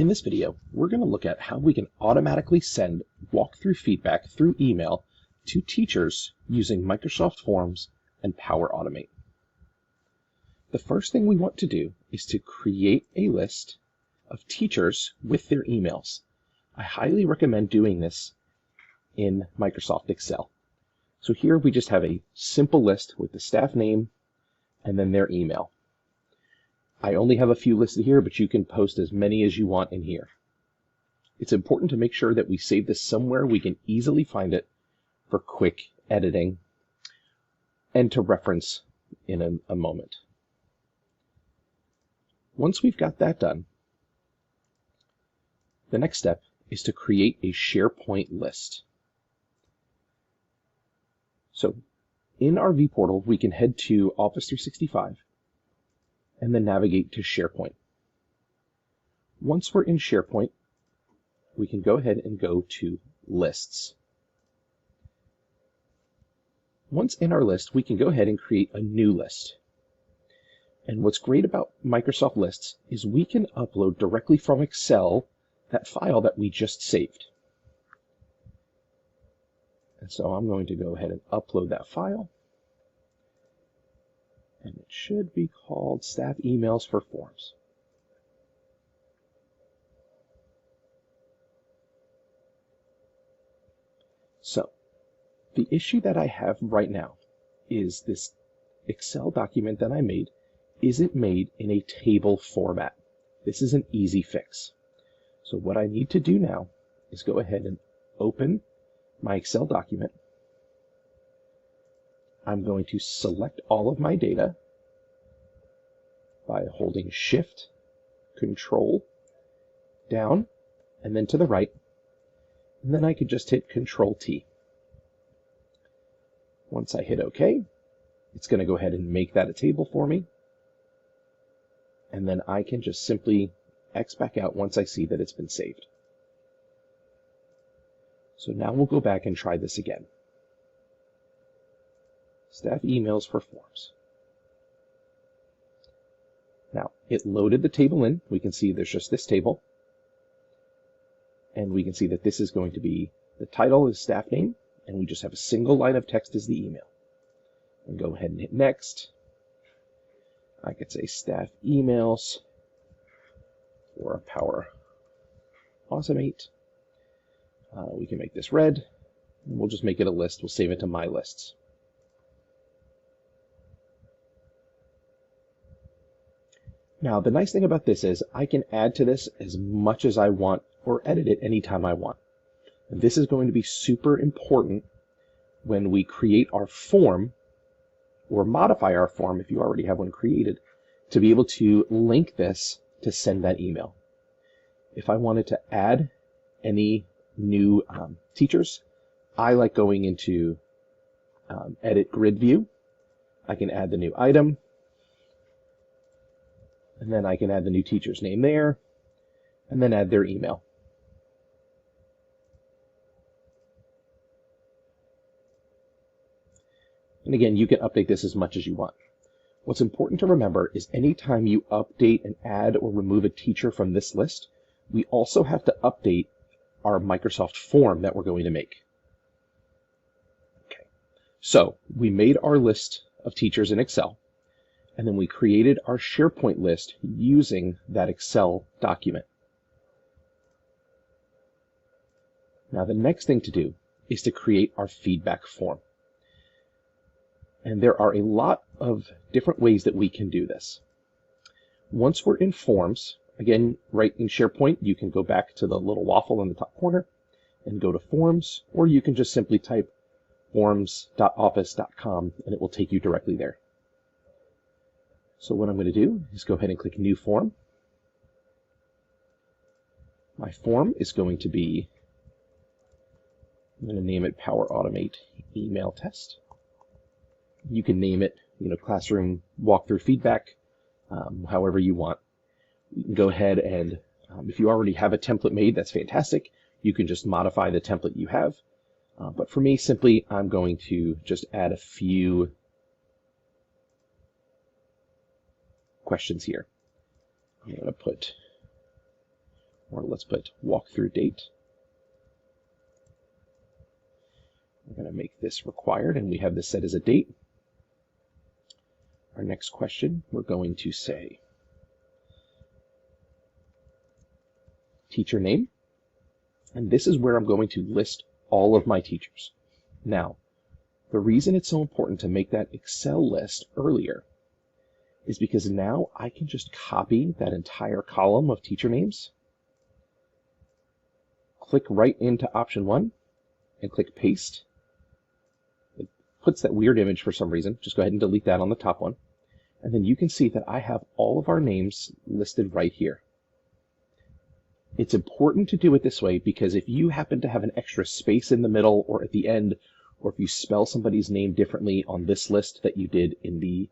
In this video, we're going to look at how we can automatically send walkthrough feedback through email to teachers using Microsoft Forms and Power Automate. The first thing we want to do is to create a list of teachers with their emails. I highly recommend doing this in Microsoft Excel. So here we just have a simple list with the staff name and then their email. I only have a few listed here, but you can post as many as you want in here. It's important to make sure that we save this somewhere we can easily find it for quick editing and to reference in a moment. Once we've got that done, the next step is to create a SharePoint list. So in our vPortal, we can head to Office 365 and then navigate to SharePoint. Once we're in SharePoint, we can go ahead and go to Lists. Once in our list, we can go ahead and create a new list. And what's great about Microsoft Lists is we can upload directly from Excel that file that we just saved. And so I'm going to go ahead and upload that file. And it should be called Staff Emails for Forms. So the issue that I have right now is this Excel document that I made isn't made in a table format. This is an easy fix. So what I need to do now is go ahead and open my Excel document. I'm going to select all of my data by holding Shift, Control, down, and then to the right. And then I could just hit Control T. Once I hit OK, it's going to go ahead and make that a table for me. And then I can just simply X back out once I see that it's been saved. So now we'll go back and try this again. Staff emails for forms. Now, it loaded the table in. We can see there's just this table. And we can see that this is going to be, the title is staff name, and we just have a single line of text as the email. And go ahead and hit next. I could say staff emails for Power Automate. We can make this red. And we'll just make it a list. We'll save it to My Lists. Now, the nice thing about this is I can add to this as much as I want or edit it anytime I want. And this is going to be super important when we create our form or modify our form, if you already have one created, to be able to link this to send that email. If I wanted to add any new teachers, I like going into Edit Grid View. I can add the new item. And then I can add the new teacher's name there, and then add their email. And again, you can update this as much as you want. What's important to remember is anytime you update and add or remove a teacher from this list, we also have to update our Microsoft form that we're going to make. Okay. So we made our list of teachers in Excel. And then we created our SharePoint list using that Excel document. Now the next thing to do is to create our feedback form. And there are a lot of different ways that we can do this. Once we're in Forms, again, right in SharePoint, you can go back to the little waffle in the top corner and go to Forms, or you can just simply type forms.office.com and it will take you directly there. So what I'm going to do is go ahead and click New Form. My form is going to be, I'm going to name it Power Automate Email Test. You can name it, Classroom Walkthrough Feedback, however you want. You can go ahead and, if you already have a template made, that's fantastic. You can just modify the template you have. But for me, simply, I'm going to just add a few questions here. I'm going to put or let's put walkthrough date. We're going to make this required, and we have this set as a date. Our next question, we're going to say teacher name, and this is where I'm going to list all of my teachers. Now, the reason it's so important to make that Excel list earlier is because now I can just copy that entire column of teacher names, click right into option 1, and click paste. It puts that weird image for some reason. Just go ahead and delete that on the top one. And then you can see that I have all of our names listed right here. It's important to do it this way because if you happen to have an extra space in the middle or at the end, or if you spell somebody's name differently on this list that you did in the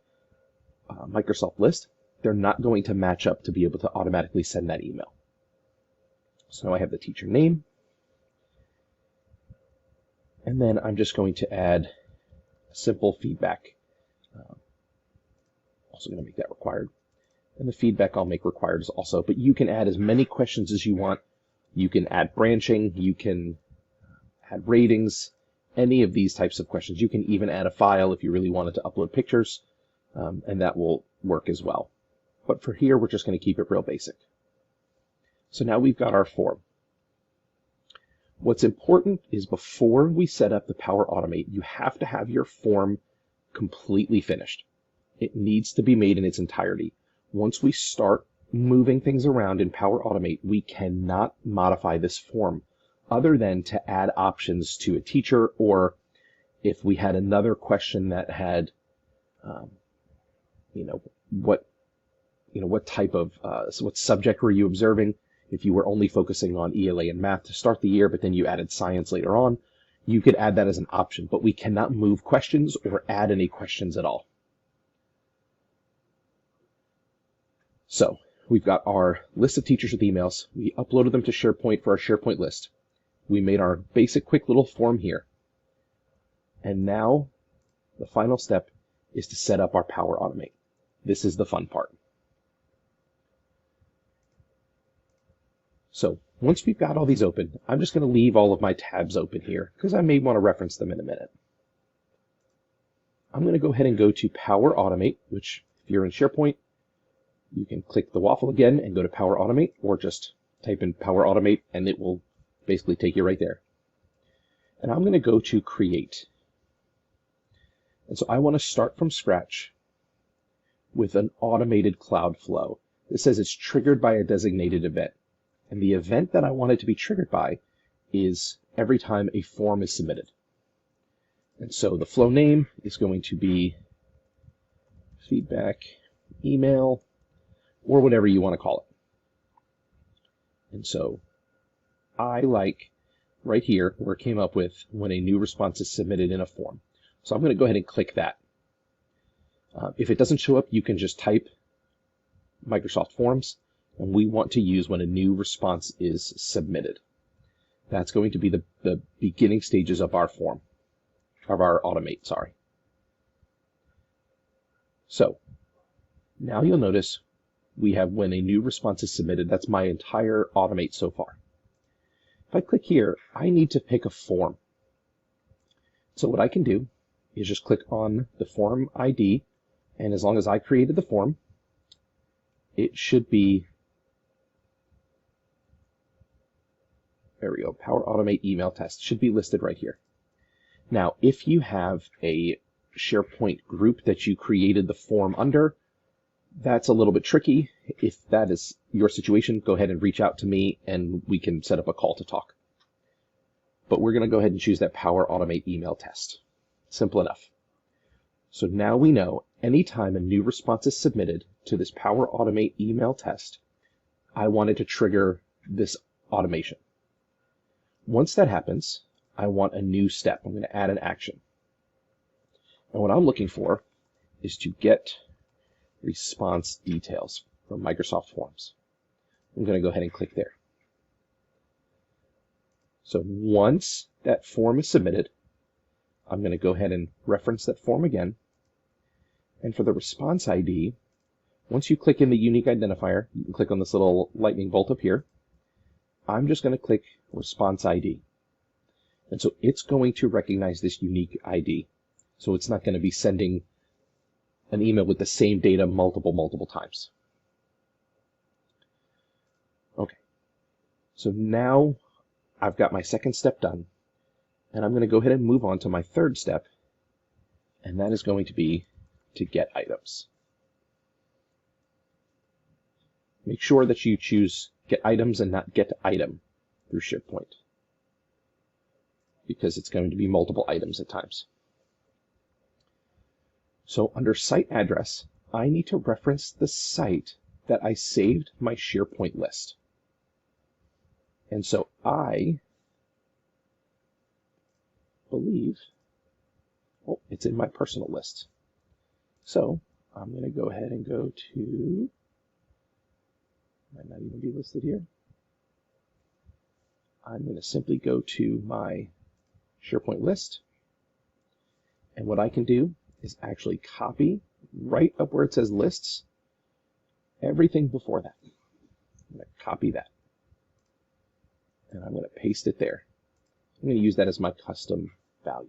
Microsoft list, they're not going to match up to be able to automatically send that email. So now I have the teacher name. And then I'm just going to add simple feedback. Also going to make that required. And the feedback I'll make required is also, but you can add as many questions as you want. You can add branching, you can add ratings, any of these types of questions. You can even add a file if you really wanted to upload pictures, and that will work as well. But for here, we're just going to keep it real basic. So now we've got our form. What's important is before we set up the Power Automate, you have to have your form completely finished. It needs to be made in its entirety. Once we start moving things around in Power Automate, we cannot modify this form other than to add options to a teacher, or if we had another question that had, what type of, so what subject were you observing? If you were only focusing on ELA and math to start the year, but then you added science later on, you could add that as an option, but we cannot move questions or add any questions at all. So we've got our list of teachers with emails. We uploaded them to SharePoint for our SharePoint list. We made our basic quick little form here. And now the final step is to set up our Power Automate. This is the fun part. So once we've got all these open, I'm just going to leave all of my tabs open here because I may want to reference them in a minute. I'm going to go ahead and go to Power Automate, which if you're in SharePoint, you can click the waffle again and go to Power Automate, or just type in Power Automate and it will basically take you right there. And I'm going to go to Create. And so I want to start from scratch with an automated cloud flow. This says it's triggered by a designated event. And the event that I want it to be triggered by is every time a form is submitted. And so the flow name is going to be feedback email, or whatever you want to call it. And so I like right here where it came up with when a new response is submitted in a form. So I'm going to go ahead and click that. If it doesn't show up, you can just type Microsoft Forms, and we want to use when a new response is submitted. That's going to be the beginning stages of our form, of our automate, sorry. So now you'll notice we have when a new response is submitted. That's my entire automate so far. If I click here, I need to pick a form. So what I can do is just click on the form ID, and as long as I created the form, it should be, there we go, Power Automate email test should be listed right here. Now, if you have a SharePoint group that you created the form under, that's a little bit tricky. If that is your situation, go ahead and reach out to me and we can set up a call to talk. But we're going to go ahead and choose that Power Automate email test. Simple enough. So now we know anytime a new response is submitted to this Power Automate email test, I wanted to trigger this automation. Once that happens, I want a new step. I'm going to add an action. And what I'm looking for is to get response details from Microsoft Forms. I'm going to go ahead and click there. So once that form is submitted, I'm going to go ahead and reference that form again. And for the response ID, once you click in the unique identifier, you can click on this little lightning bolt up here. I'm just going to click response ID. And so it's going to recognize this unique ID. So it's not going to be sending an email with the same data multiple times. Okay, so now I've got my second step done, and I'm going to go ahead and move on to my third step, and that is going to be to get items. Make sure that you choose get items and not get item through SharePoint, because it's going to be multiple items at times. So under site address, I need to reference the site that I saved my SharePoint list. And so I believe, oh, it's in my personal list. So I'm going to go ahead and go to, might not even be listed here. I'm going to simply go to my SharePoint list. And what I can do is actually copy right up where it says lists, everything before that. I'm going to copy that. And I'm going to paste it there. I'm going to use that as my custom value.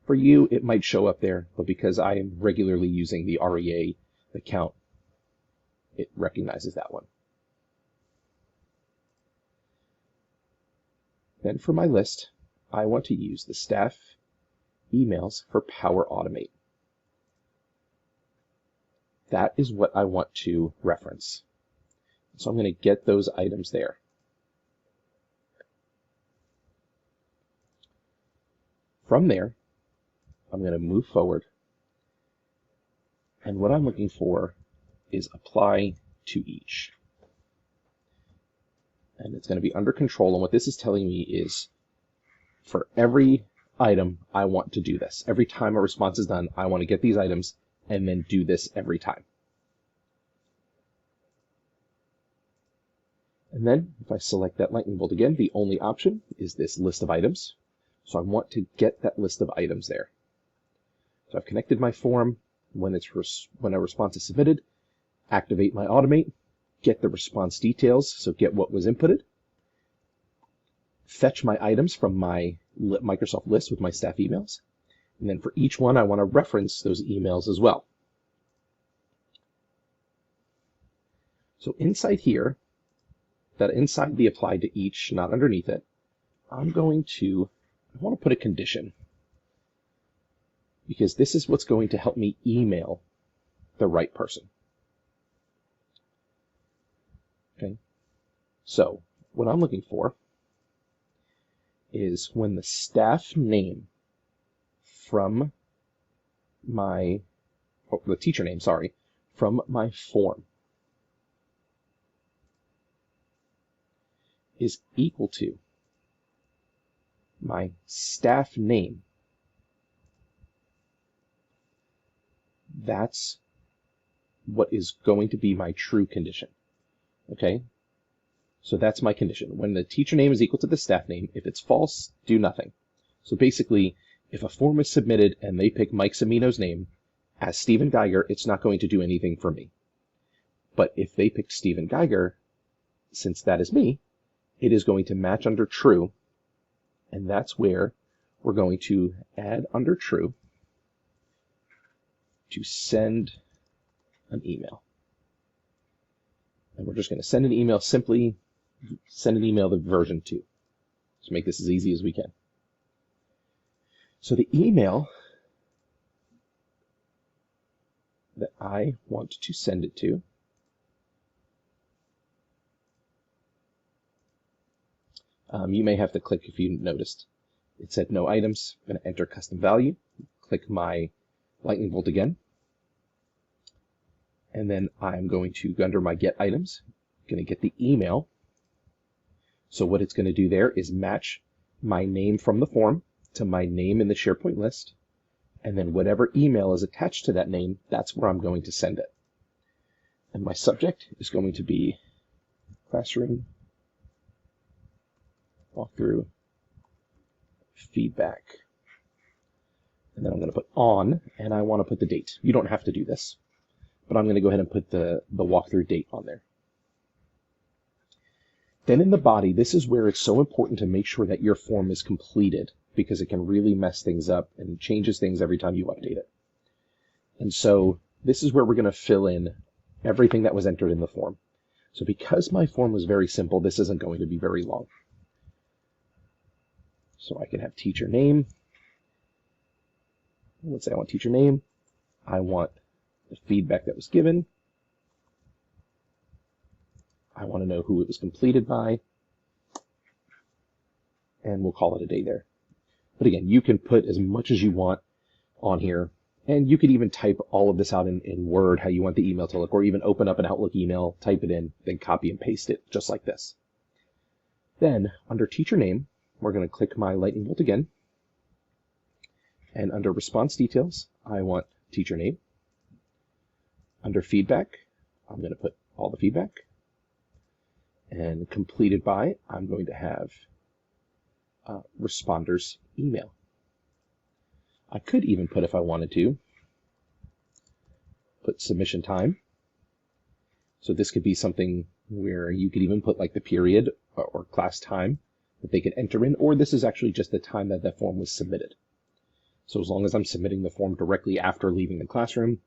For you, it might show up there, but because I am regularly using the REA account, it recognizes that one. Then for my list, I want to use the staff emails for Power Automate. That is what I want to reference. So I'm going to get those items there. From there, I'm going to move forward. And what I'm looking for is apply to each. And it's going to be under control. And what this is telling me is for every item, I want to do this. Every time a response is done, I want to get these items and then do this every time. And then if I select that lightning bolt again, the only option is this list of items. So I want to get that list of items there. So I've connected my form. When a response is submitted, activate my automate, get the response details, so get what was inputted, fetch my items from my Microsoft list with my staff emails, and then for each one I want to reference those emails as well. So inside here, that inside the apply to each, not underneath it, I want to put a condition, because this is what's going to help me email the right person. Okay, so what I'm looking for is when the staff name from my, the teacher name, sorry, from my form is equal to my staff name. That's what is going to be my true condition. Okay, so that's my condition. When the teacher name is equal to the staff name, if it's false, do nothing. So basically, if a form is submitted and they pick Mike Cimino's name as Stephen Geiger, it's not going to do anything for me. But if they pick Stephen Geiger, since that is me, it is going to match under true, and that's where we're going to add under true to send an email. And we're just going to send an email, simply send an email to version 2. To make this as easy as we can. So the email that I want to send it to you may have to click if you noticed. It said no items. I'm going to enter custom value. Click my lightning bolt again. And then I'm going to go under my get items. I'm going to get the email. So what it's going to do there is match my name from the form to my name in the SharePoint list. And then whatever email is attached to that name, that's where I'm going to send it. And my subject is going to be classroom walkthrough feedback. And then I'm going to put on, and I want to put the date. You don't have to do this, but I'm going to go ahead and put the walkthrough date on there. Then in the body, this is where it's so important to make sure that your form is completed, because it can really mess things up and changes things every time you update it. And so this is where we're going to fill in everything that was entered in the form. So because my form was very simple, this isn't going to be very long. So I can have teacher name. Let's say I want teacher name. I want the feedback that was given. I want to know who it was completed by. And we'll call it a day there. But again, you can put as much as you want on here. And you could even type all of this out in Word, how you want the email to look, or even open up an Outlook email, type it in, then copy and paste it, just like this. Then, under teacher name, we're going to click my lightning bolt again. And under response details, I want teacher name. Under feedback, I'm going to put all the feedback. And completed by, I'm going to have responders email. I could even put, if I wanted to, put submission time. So this could be something where you could even put like the period or class time that they could enter in, or this is actually just the time that that form was submitted. So as long as I'm submitting the form directly after leaving the classroom,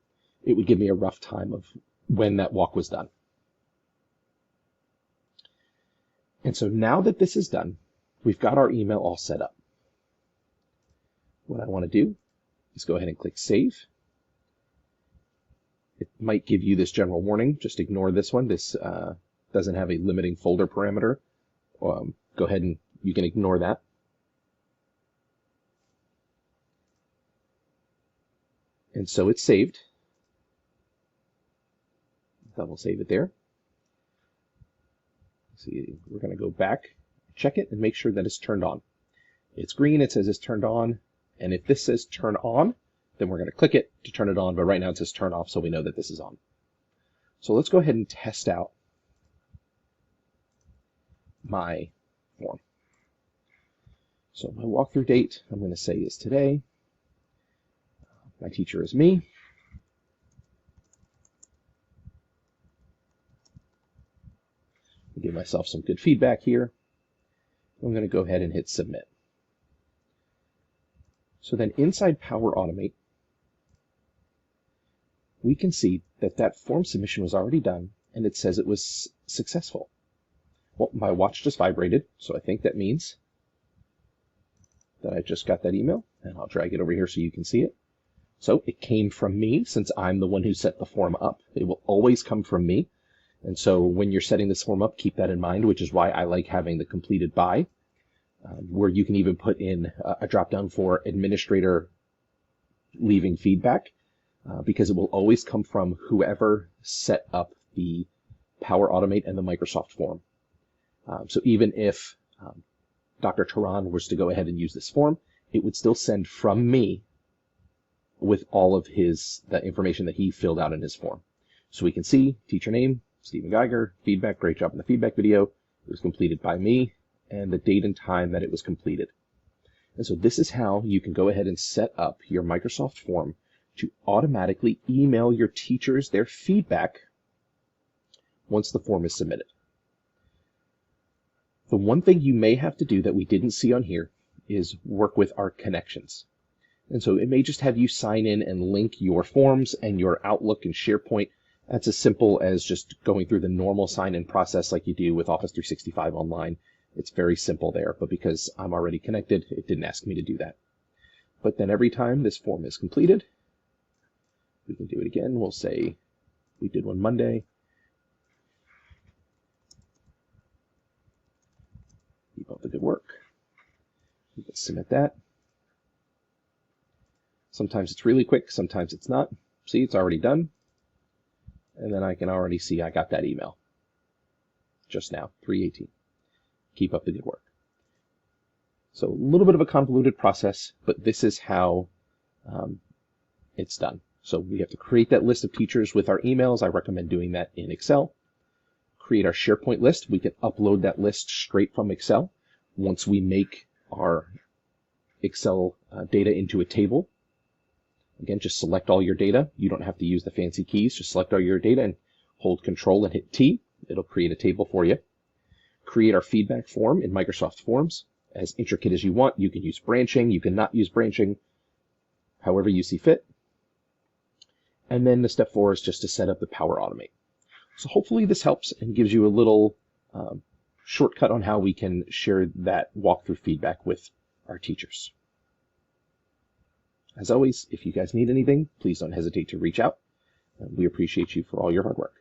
it would give me a rough time of when that walk was done. And so now that this is done, we've got our email all set up. What I want to do is go ahead and click Save. It might give you this general warning. Just ignore this one. This doesn't have a limiting folder parameter. Go ahead and you can ignore that. And so it's saved. Double save it there. See, we're going to go back, check it, and make sure that it's turned on. It's green. It says it's turned on. And if this says turn on, then we're going to click it to turn it on. But right now it says turn off, so we know that this is on. So let's go ahead and test out my form. So my walkthrough date, I'm going to say is today. My teacher is me. I'll give myself some good feedback here. I'm going to go ahead and hit submit. So then inside Power Automate, we can see that that form submission was already done, and it says it was successful. Well, my watch just vibrated, so I think that means that I just got that email, and I'll drag it over here so you can see it. So it came from me, since I'm the one who set the form up. It will always come from me. And so when you're setting this form up, keep that in mind, which is why I like having the completed by, where you can even put in a drop-down for administrator leaving feedback, because it will always come from whoever set up the Power Automate and the Microsoft form. So even if Dr. Turan was to go ahead and use this form, it would still send from me with all of the information that he filled out in his form. So we can see teacher name, Stephen Geiger, feedback, great job in the feedback video. It was completed by me, and the date and time that it was completed. And so this is how you can go ahead and set up your Microsoft form to automatically email your teachers their feedback once the form is submitted. The one thing you may have to do that we didn't see on here is work with our connections. And so it may just have you sign in and link your forms and your Outlook and SharePoint. That's as simple as just going through the normal sign-in process like you do with Office 365 Online. It's very simple there, but because I'm already connected, it didn't ask me to do that. But then every time this form is completed, we can do it again. We'll say we did one Monday. Keep up the good work. We can submit that. Sometimes it's really quick, sometimes it's not. See, it's already done. And then I can already see I got that email just now, 3:18. Keep up the good work. So a little bit of a convoluted process, but this is how it's done. So we have to create that list of teachers with our emails. I recommend doing that in Excel. Create our SharePoint list. We can upload that list straight from Excel. Once we make our Excel data into a table, Again, just select all your data. You don't have to use the fancy keys. Just select all your data and hold Control and hit T. It'll create a table for you. Create our feedback form in Microsoft Forms. As intricate as you want. You can use branching. You can not use branching, however you see fit. And then the step 4 is just to set up the Power Automate. So hopefully this helps and gives you a little shortcut on how we can share that walkthrough feedback with our teachers. As always, if you guys need anything, please don't hesitate to reach out. We appreciate you for all your hard work.